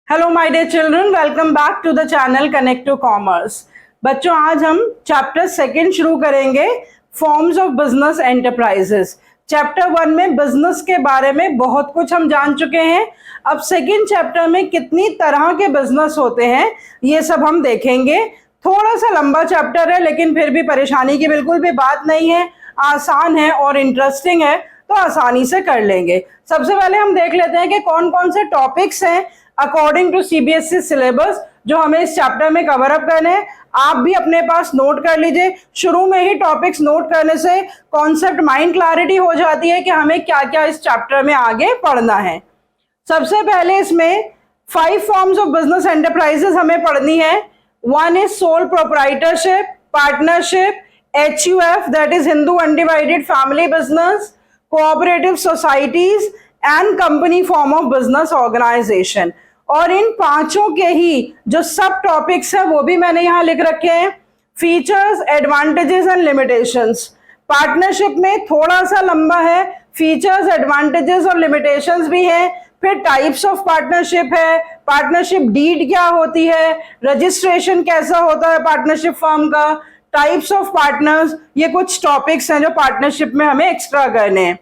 Hello my dear children, welcome back to the channel connect to commerce. बच्चों, आज हम chapter second शुरू करेंगे, forms of business enterprises. Chapter one में business के बारे में बहुत कुछ हम जान चुके हैं। अब सेकंड चैप्टर में कितनी तरह के बिजनेस होते हैं ये सब हम देखेंगे। थोड़ा सा लंबा चैप्टर है, लेकिन फिर भी परेशानी की बिल्कुल भी बात नहीं है। आसान है और इंटरेस्टिंग है, तो आसानी से कर लेंगे। सबसे पहले हम देख लेते हैं कि कौन कौन से टॉपिक्स हैं अकॉर्डिंग टू सीबीएसई सिलेबस जो हमें इस चैप्टर में कवर अप करने हैं। आप भी अपने पास नोट कर लीजिए। शुरू में ही टॉपिक्स नोट करने से कॉन्सेप्ट माइंड क्लैरिटी हो जाती है कि हमें क्या क्या इस चैप्टर में आगे पढ़ना है। सबसे पहले इसमें 5 फॉर्म्स ऑफ बिजनेस एंटरप्राइजेस हमें पढ़नी है। One is sole proprietorship, partnership, HUF that is Hindu undivided family business, cooperative societies and company form of business organisation. और इन पांचों के ही जो सब टॉपिक्स है वो भी मैंने यहां लिख रखे हैं। Features, advantages and limitations. Partnership में थोड़ा सा लंबा है, फीचर्स, एडवांटेजेस और लिमिटेशंस भी है। फिर टाइप्स ऑफ पार्टनरशिप है, पार्टनरशिप डीड क्या होती है, रजिस्ट्रेशन कैसा होता है पार्टनरशिप फर्म का, टाइप्स ऑफ पार्टनर्स, ये कुछ टॉपिक्स हैं जो पार्टनरशिप में हमें एक्स्ट्रा करने हैं।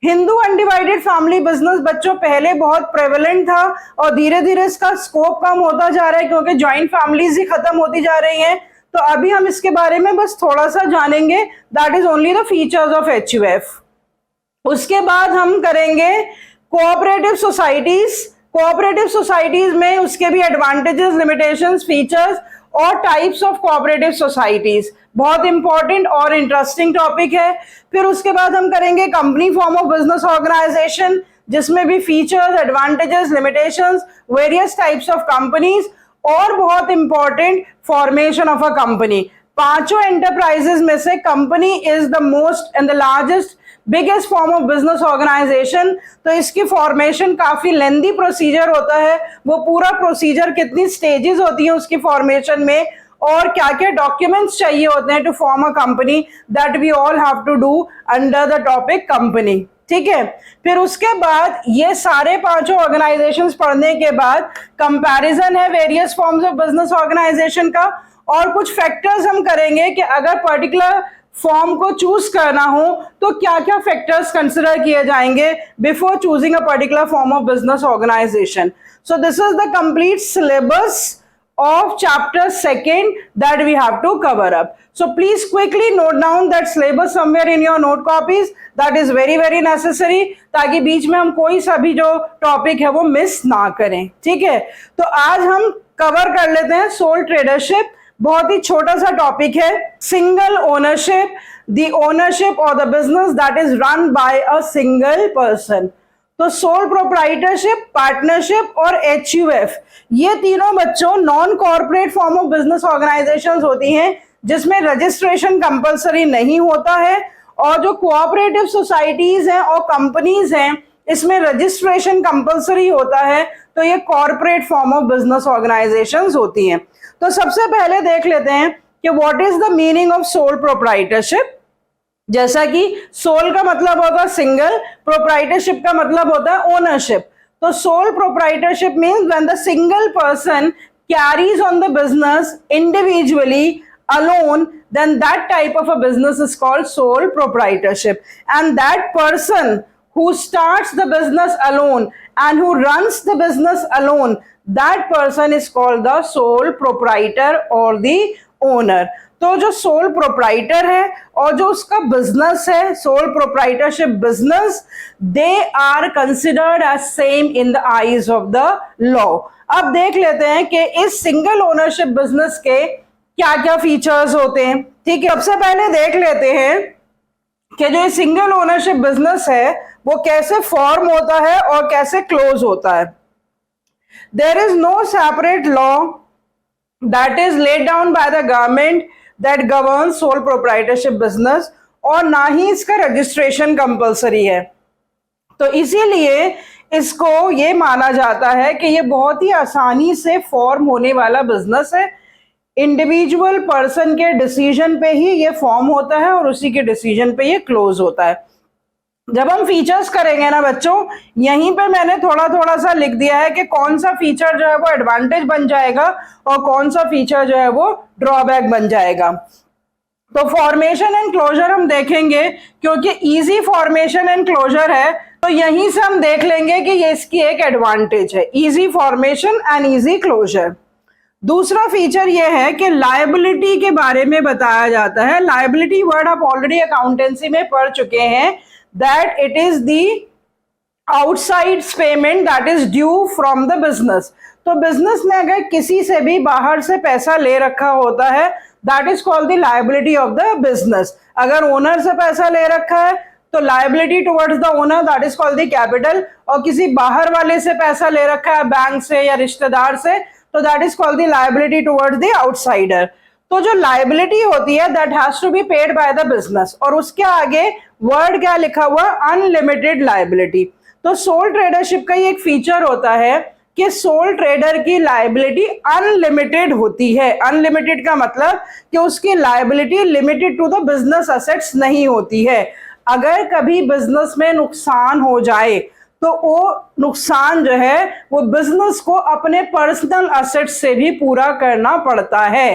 हिंदू अनडिवाइडेड फैमिली बिजनेस बच्चों पहले बहुत प्रेवलेंट था और धीरे धीरे इसका स्कोप कम होता जा रहा है क्योंकि ज्वाइंट फैमिलीज ही खत्म होती जा रही हैं। तो अभी हम इसके बारे में बस थोड़ा सा जानेंगे, that is only the features of HUF। उसके बाद हम करेंगे कोऑपरेटिव सोसाइटीज। कोऑपरेटिव सोसाइटीज में उसके भी एडवांटेजेस, लिमिटेशंस, फीचर्स और टाइप्स ऑफ कोऑपरेटिव सोसाइटीज। बहुत इंपॉर्टेंट और इंटरेस्टिंग टॉपिक है। फिर उसके बाद हम करेंगे company form of business organisation, जिसमें भी features, advantages, limitations, various types of companies और बहुत important formation of a company. पांचों एंटरप्राइजेस में से company is the most and the largest biggest form of business organisation. तो इसकी फॉर्मेशन काफी लेंदी प्रोसीजर होता है। वो पूरा प्रोसीजर, कितनी स्टेजेस होती हैं उसकी फॉर्मेशन में और क्या क्या डॉक्यूमेंट्स चाहिए होते हैं to form a company, that we all have to do under the topic company. ठीक है। फिर उसके बाद ये सारे पांचों ऑर्गेनाइजेशंस पढ़ने के बाद कंपैरिजन है various forms of business organisation का, और कुछ फैक्टर्स हम करेंगे कि अगर पर्टिकुलर फॉर्म को चूज करना हो तो क्या क्या फैक्टर्स कंसिडर किए जाएंगे before choosing a particular form of business organisation. So this is the complete syllabus of chapter second that we have to cover up. So please quickly note down that syllabus somewhere in your note copies. That is very very necessary, ताकि बीच में हम कोई सा भी जो topic है वो miss ना करें। ठीक है। तो आज हम कवर कर लेते हैं सोल ट्रेडरशिप। बहुत ही छोटा सा टॉपिक है। सिंगल ओनरशिप, द ओनरशिप और the business that is run by a single person. तो सोल प्रोप्राइटरशिप, पार्टनरशिप और HUF, ये तीनों बच्चों non corporate form of business organisations होती हैं जिसमें रजिस्ट्रेशन कंपलसरी नहीं होता है। और जो कोऑपरेटिव सोसाइटीज हैं और कंपनीज हैं इसमें रजिस्ट्रेशन कंपलसरी होता है। तो ये corporate form of business organisations होती हैं। तो सबसे पहले देख लेते हैं कि what is the meaning of sole proprietorship. जैसा कि सोल का मतलब होता है सिंगल, प्रोप्राइटरशिप का मतलब होता है ओनरशिप। तो sole proprietorship means when the single person carries on the business individually alone, then that type of a business is called sole proprietorship. And that person who starts the business alone and who runs the business alone, that person is called the sole proprietor or the owner. तो जो sole proprietor है और जो उसका business है, sole proprietorship business, they are considered as same in the eyes of the law. अब देख लेते हैं कि इस सिंगल ओनरशिप बिजनेस के क्या क्या फीचर्स होते हैं। ठीक है। सबसे पहले देख लेते हैं कि जो सिंगल ओनरशिप बिजनेस है वो कैसे फॉर्म होता है और कैसे क्लोज होता है। There is no separate law that is laid down by the government that governs sole proprietorship business, और ना ही इसका रजिस्ट्रेशन कंपलसरी है। तो इसीलिए इसको ये माना जाता है कि ये बहुत ही आसानी से फॉर्म होने वाला बिजनेस है। इंडिविजुअल पर्सन के डिसीजन पे ही ये फॉर्म होता है और उसी के डिसीजन पे ये क्लोज होता है। जब हम फीचर्स करेंगे ना बच्चों, यहीं पे मैंने थोड़ा थोड़ा सा लिख दिया है कि कौन सा फीचर जो है वो एडवांटेज बन जाएगा और कौन सा फीचर जो है वो ड्रॉबैक बन जाएगा। तो फॉर्मेशन एंड क्लोजर हम देखेंगे, क्योंकि इजी फॉर्मेशन एंड क्लोजर है तो यहीं से हम देख लेंगे कि ये इसकी एक एडवांटेज है, easy formation and easy closure. दूसरा फीचर ये है कि लायबिलिटी के बारे में बताया जाता है। लायबिलिटी वर्ड आप ऑलरेडी अकाउंटेंसी में पढ़ चुके हैं, that it is the outside payment that is due from the business. तो बिजनेस ने अगर किसी से भी बाहर से पैसा ले रखा होता है, that is called the liability of the business. अगर ओनर से पैसा ले रखा है तो liability towards the owner, that is called the capital. और किसी बाहर वाले से पैसा ले रखा है बैंक से या रिश्तेदार से, तो that is called the liability towards the outsider. तो जो लायबिलिटी होती है that has to be paid by the business, और उसके आगे वर्ड क्या लिखा हुआ, अनलिमिटेड लायबिलिटी। तो सोल ट्रेडरशिप का ये एक फीचर होता है कि सोल ट्रेडर की लायबिलिटी अनलिमिटेड होती है। अनलिमिटेड का मतलब कि उसकी liability limited to the business assets नहीं होती है। अगर कभी बिजनेस में नुकसान हो जाए तो वो नुकसान जो है वो बिजनेस को अपने पर्सनल असेट्स से भी पूरा करना पड़ता है।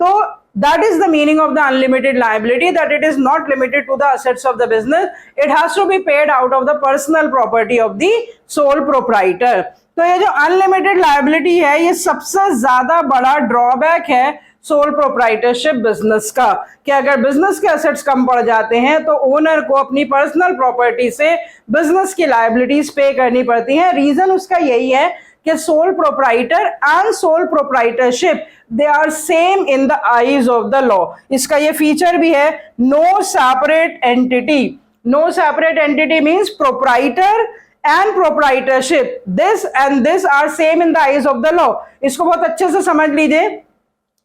तो that is the meaning of the unlimited liability, that it is not limited to the assets of the business, it has to be paid out of the personal property of the sole proprietor। तो ये जो unlimited liability है ये सबसे ज्यादा बड़ा drawback है sole proprietorship business का, कि अगर बिजनेस के एसेट्स कम पड़ जाते हैं तो ओनर को अपनी पर्सनल प्रॉपर्टी से बिजनेस की लायबिलिटीज पे करनी पड़ती हैं। रीजन उसका यही है कि sole proprietor and sole proprietorship they are same in the eyes of the law. इसका ये फीचर भी है, no separate entity. No separate entity means proprietor and proprietorship, this and this are same in the eyes of the law. इसको बहुत अच्छे से समझ लीजिए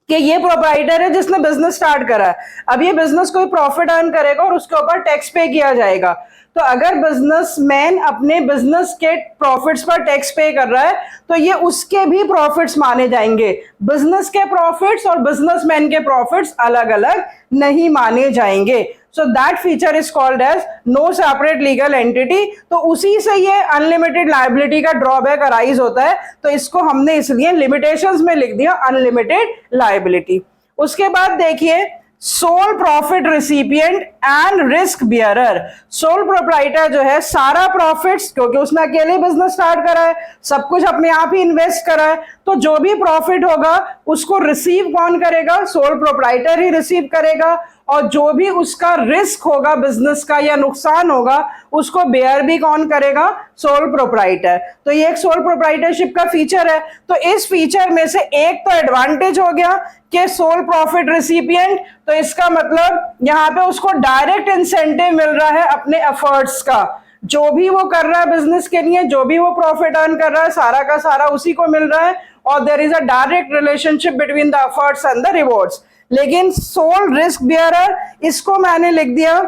कि ये प्रोप्राइटर है जिसने बिजनेस स्टार्ट करा है, अब ये बिजनेस कोई प्रॉफिट अर्न करेगा और उसके ऊपर टैक्स पे किया जाएगा। तो अगर बिजनेसमैन अपने बिजनेस के प्रॉफिट्स पर टैक्स पे कर रहा है तो ये उसके भी प्रॉफिट्स माने जाएंगे। बिजनेस के प्रॉफिट्स और बिजनेसमैन के प्रॉफिट्स अलग अलग नहीं माने जाएंगे। So that feature is called as no separate legal entity. तो उसी से ये अनलिमिटेड लायबिलिटी का ड्रॉबैक अराइज होता है, तो इसको हमने इसलिए लिमिटेशंस में लिख दिया अनलिमिटेड लायबिलिटी। उसके बाद देखिए sole profit recipient and risk bearer. Sole proprietor जो है सारा प्रॉफिट्स, क्योंकि उसने अकेले बिजनेस स्टार्ट करा है, सब कुछ अपने आप ही इन्वेस्ट करा है, तो जो भी प्रॉफिट होगा उसको रिसीव कौन करेगा, सोल प्रोप्राइटर ही रिसीव करेगा। और जो भी उसका रिस्क होगा बिजनेस का या नुकसान होगा उसको बेयर भी कौन करेगा, सोल प्रोप्राइटर। तो ये एक सोल प्रोप्राइटरशिप का फीचर है। तो इस फीचर में से एक तो एडवांटेज हो गया कि सोल प्रॉफिट रिसिपिएंट, तो इसका मतलब यहाँ पे उसको डायरेक्ट इंसेंटिव मिल रहा है अपने एफर्ट्स का। जो भी वो कर रहा है बिजनेस के लिए, जो भी वो प्रॉफिट अर्न कर रहा है, सारा का सारा उसी को मिल रहा है, और there is a direct relationship between the efforts and the rewards. लेकिन सोल रिस्क बियरर, इसको मैंने लिख दिया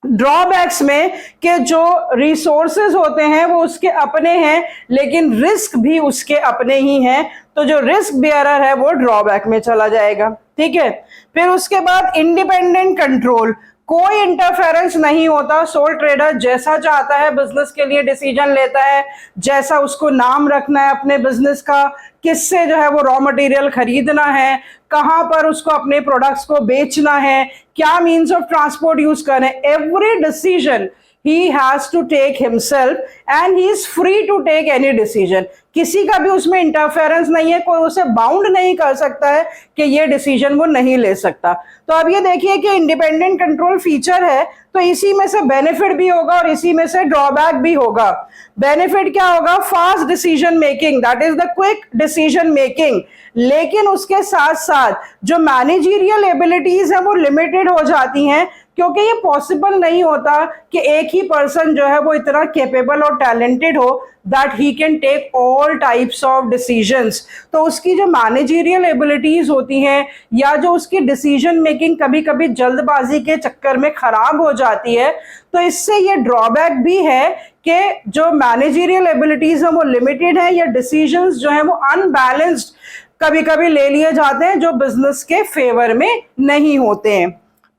ड्रॉबैक्स में कि जो रिसोर्सेज होते हैं वो उसके अपने हैं लेकिन रिस्क भी उसके अपने ही हैं। तो जो रिस्क बियरर है वो ड्रॉबैक में चला जाएगा। ठीक है, फिर उसके बाद इंडिपेंडेंट कंट्रोल, कोई इंटरफेरेंस नहीं होता। सोल ट्रेडर जैसा चाहता है बिजनेस के लिए डिसीजन लेता है, जैसा उसको नाम रखना है अपने बिजनेस का, किससे जो है वो रॉ मटेरियल खरीदना है, कहां पर उसको अपने प्रोडक्ट्स को बेचना है, क्या मीन्स ऑफ ट्रांसपोर्ट यूज करना है, every decision he has to take himself and he is free to take any decision। किसी का भी उसमें इंटरफेरेंस नहीं है, कोई उसे बाउंड नहीं कर सकता है कि ये डिसीजन वो नहीं ले सकता। तो अब ये देखिए कि इंडिपेंडेंट कंट्रोल फीचर है, तो इसी में से बेनिफिट भी होगा और इसी में से ड्रॉबैक भी होगा। बेनिफिट क्या होगा, fast decision making, that is the quick decision making. लेकिन उसके साथ साथ जो मैनेजरियल एबिलिटीज है वो लिमिटेड हो जाती हैं, क्योंकि ये पॉसिबल नहीं होता कि एक ही पर्सन जो है वो इतना कैपेबल और टैलेंटेड हो that he can take all types of decisions. तो उसकी जो मैनेजरियल एबिलिटीज होती हैं या जो उसकी डिसीजन मेकिंग कभी कभी जल्दबाजी के चक्कर में खराब हो जाती है, तो इससे ये ड्रॉबैक भी है कि जो मैनेजरियल एबिलिटीज है वो लिमिटेड है, या डिसीजंस जो है वो अनबैलेंस्ड कभी कभी ले लिए जाते हैं जो बिजनेस के फेवर में नहीं होते हैं।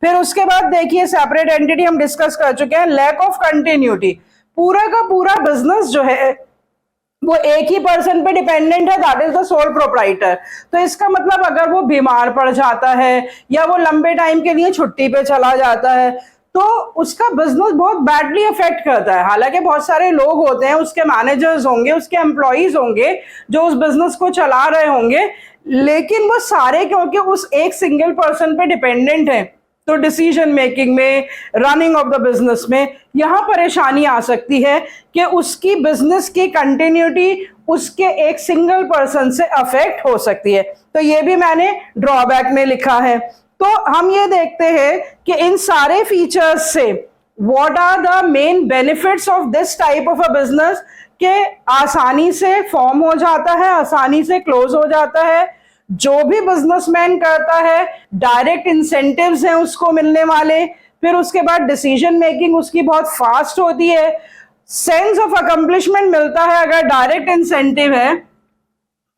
फिर उसके बाद देखिए सेपरेट एंटिटी हम डिस्कस कर चुके हैं, लैक ऑफ कंटिन्यूटी, पूरा का पूरा बिजनेस जो है वो एक ही पर्सन पे डिपेंडेंट है, that is the sole proprietor. तो इसका मतलब अगर वो बीमार पड़ जाता है या वो लंबे टाइम के लिए छुट्टी पे चला जाता है तो उसका बिजनेस बहुत बैडली अफेक्ट करता है। हालांकि बहुत सारे लोग होते हैं, उसके मैनेजर्स होंगे, उसके एम्प्लॉइज होंगे जो उस बिजनेस को चला रहे होंगे, लेकिन वो सारे क्योंकि उस एक सिंगल पर्सन पे डिपेंडेंट है तो डिसीजन मेकिंग में, रनिंग ऑफ द बिजनेस में यहां परेशानी आ सकती है कि उसकी बिजनेस की कंटिन्यूटी उसके एक सिंगल पर्सन से अफेक्ट हो सकती है। तो ये भी मैंने ड्रॉबैक में लिखा है। तो हम ये देखते हैं कि इन सारे फीचर्स से what are the main benefits of this type of a business, के आसानी से फॉर्म हो जाता है, आसानी से क्लोज हो जाता है, जो भी बिजनेसमैन करता है डायरेक्ट इंसेंटिव्स हैं उसको मिलने वाले, फिर उसके बाद डिसीजन मेकिंग उसकी बहुत फास्ट होती है, सेंस ऑफ अकम्प्लिशमेंट मिलता है अगर डायरेक्ट इंसेंटिव है,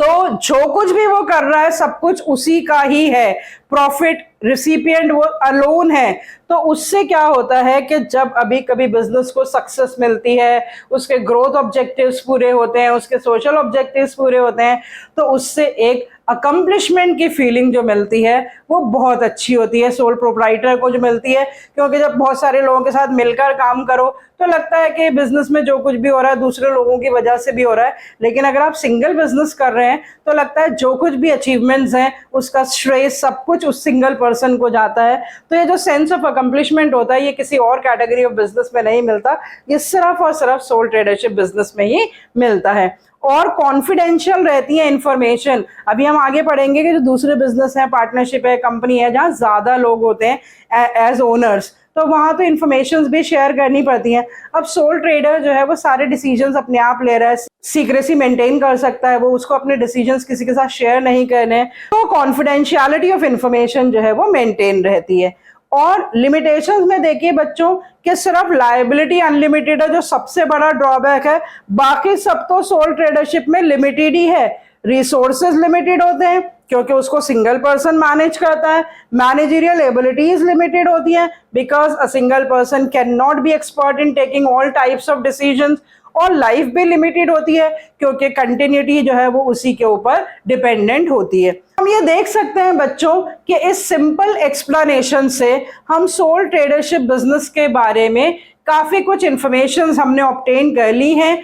तो जो कुछ भी वो कर रहा है सब कुछ उसी का ही है, प्रॉफिट रिसिपिएंट वो अलोन है। तो उससे क्या होता है कि जब अभी कभी बिजनेस को सक्सेस मिलती है, उसके ग्रोथ ऑब्जेक्टिव्स पूरे होते हैं, उसके सोशल ऑब्जेक्टिव्स पूरे होते हैं, तो उससे एक अकम्प्लिशमेंट की फीलिंग जो मिलती है वो बहुत अच्छी होती है सोल प्रोप्राइटर को जो मिलती है। क्योंकि जब बहुत सारे लोगों के साथ मिलकर काम करो तो लगता है कि बिजनेस में जो कुछ भी हो रहा है दूसरे लोगों की वजह से भी हो रहा है, लेकिन अगर आप सिंगल बिजनेस कर रहे हैं तो लगता है जो कुछ भी अचीवमेंट्स हैं उसका श्रेय सब कुछ उस सिंगल पर्सन को जाता है। तो ये जो सेंस ऑफ अकम्प्लिशमेंट होता है ये किसी और कैटेगरी ऑफ बिजनेस में नहीं मिलता, ये सिर्फ और सिर्फ सोल ट्रेडरशिप बिजनेस में ही मिलता है। और कॉन्फिडेंशियल रहती है इंफॉर्मेशन। अभी हम आगे पढ़ेंगे कि जो दूसरे बिजनेस है, पार्टनरशिप है, कंपनी है जहाँ ज्यादा लोग होते हैं एज ओनर्स, तो वहां तो इन्फॉर्मेशन भी शेयर करनी पड़ती हैं। अब सोल ट्रेडर जो है वो सारे डिसीजंस अपने आप ले रहा है, सीक्रेसी मेंटेन कर सकता है, वो उसको अपने डिसीजंस किसी के साथ शेयर नहीं करने, तो कॉन्फिडेंशियलिटी ऑफ इंफॉर्मेशन जो है वो मेंटेन रहती है। और लिमिटेशंस में देखिए बच्चों कि सिर्फ लायबिलिटी अनलिमिटेड है जो सबसे बड़ा ड्रॉबैक है, बाकी सब तो सोल ट्रेडरशिप में लिमिटेड ही है। रिसोर्सेज लिमिटेड होते हैं क्योंकि उसको सिंगल पर्सन मैनेज करता है, मैनेजरियल एबिलिटीज लिमिटेड होती हैं because a single person can not be expert in taking all types of decisions, और लाइफ भी लिमिटेड होती है क्योंकि कंटिन्यूटी जो है वो उसी के ऊपर डिपेंडेंट होती है। हम ये देख सकते हैं बच्चों कि इस सिंपल एक्सप्लेनेशन से हम सोल ट्रेडरशिप बिजनेस के बारे में काफी कुछ इंफॉर्मेशन हमने ऑब्टेन कर ली हैं।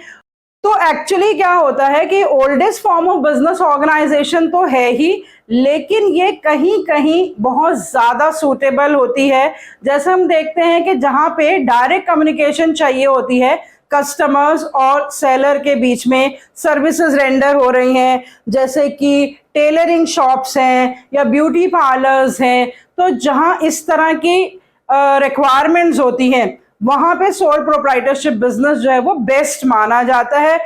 तो एक्चुअली क्या होता है कि oldest form of business organisation तो है ही, लेकिन ये कहीं कहीं बहुत ज्यादा सूटेबल होती है। जैसे हम देखते हैं कि जहां पे डायरेक्ट कम्युनिकेशन चाहिए होती है कस्टमर्स और सेलर के बीच में, सर्विसेज रेंडर हो रही हैं जैसे कि टेलरिंग शॉप्स हैं या ब्यूटी पार्लर्स हैं, तो जहां इस तरह की रिक्वायरमेंट्स होती हैं वहां पे सोल प्रोप्राइटरशिप बिजनेस जो है वो बेस्ट माना जाता है।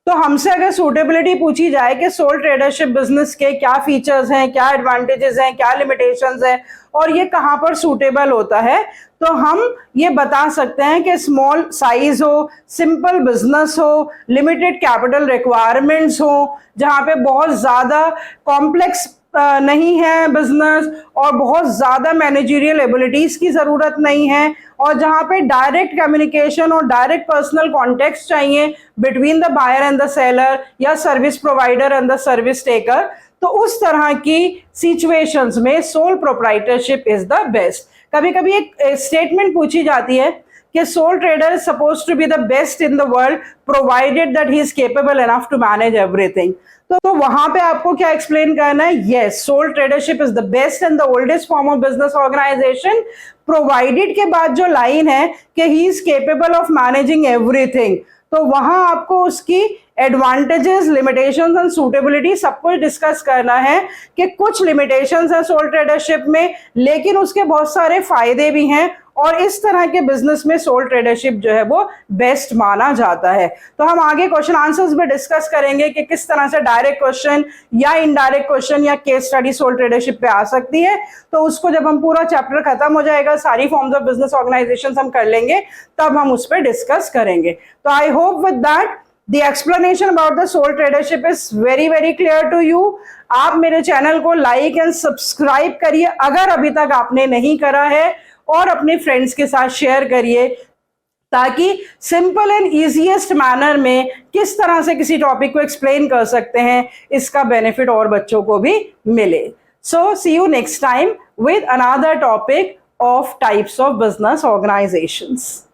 तो हमसे अगर सूटेबिलिटी पूछी जाए कि सोल ट्रेडरशिप बिजनेस के क्या फीचर्स हैं, क्या एडवांटेजेस हैं, क्या लिमिटेशंस हैं और ये कहाँ पर सूटेबल होता है, तो हम ये बता सकते हैं कि स्मॉल साइज हो, सिंपल बिजनेस हो, लिमिटेड कैपिटल रिक्वायरमेंट्स हो, जहाँ पे बहुत ज़्यादा कॉम्प्लेक्स नहीं है बिजनेस और बहुत ज़्यादा मैनेजरियल एबिलिटीज़ की ज़रूरत नहीं है, और जहाँ पे डायरेक्ट कम्युनिकेशन और डायरेक्ट पर्सनल कॉन्टेक्ट चाहिए between the buyer and the seller या service provider and the service taker, तो उस तरह की सिचुएशंस में sole proprietorship is the best. कभी कभी एक स्टेटमेंट पूछी जाती है कि sole trader is suppose to be the best in the world provided that he is capable enough to manage everything. तो वहां पे आपको क्या एक्सप्लेन करना है, yes sole tradership is the best and the oldest form of business organisation, provided के बाद जो लाइन है कि he is capable of managing everything, तो वहां आपको उसकी एडवांटेजेस, लिमिटेशंस एंड सूटेबिलिटी सब कुछ डिस्कस करना है कि कुछ लिमिटेशंस हैं सोल ट्रेडरशिप में लेकिन उसके बहुत सारे फायदे भी हैं, और इस तरह के बिजनेस में सोल ट्रेडरशिप जो है वो बेस्ट माना जाता है। तो हम आगे क्वेश्चन आंसर्स में डिस्कस करेंगे कि किस तरह से डायरेक्ट क्वेश्चन या इनडायरेक्ट क्वेश्चन या केस स्टडी सोल ट्रेडरशिप पे आ सकती है। तो उसको जब हम पूरा चैप्टर खत्म हो जाएगा, सारी फॉर्म्स ऑफ बिजनेस ऑर्गेनाइजेशन हम कर लेंगे, तब हम उस पर डिस्कस करेंगे। तो I hope with that The explanation about the sole tradership is very very clear to you. आप मेरे चैनल को लाइक एंड सब्सक्राइब करिए अगर अभी तक आपने नहीं करा है, और अपने फ्रेंड्स के साथ शेयर करिए, ताकि सिंपल एंड इजीएस्ट मैनर में किस तरह से किसी टॉपिक को एक्सप्लेन कर सकते हैं, इसका बेनिफिट और बच्चों को भी मिले. So see you next time with another topic of types of business organizations.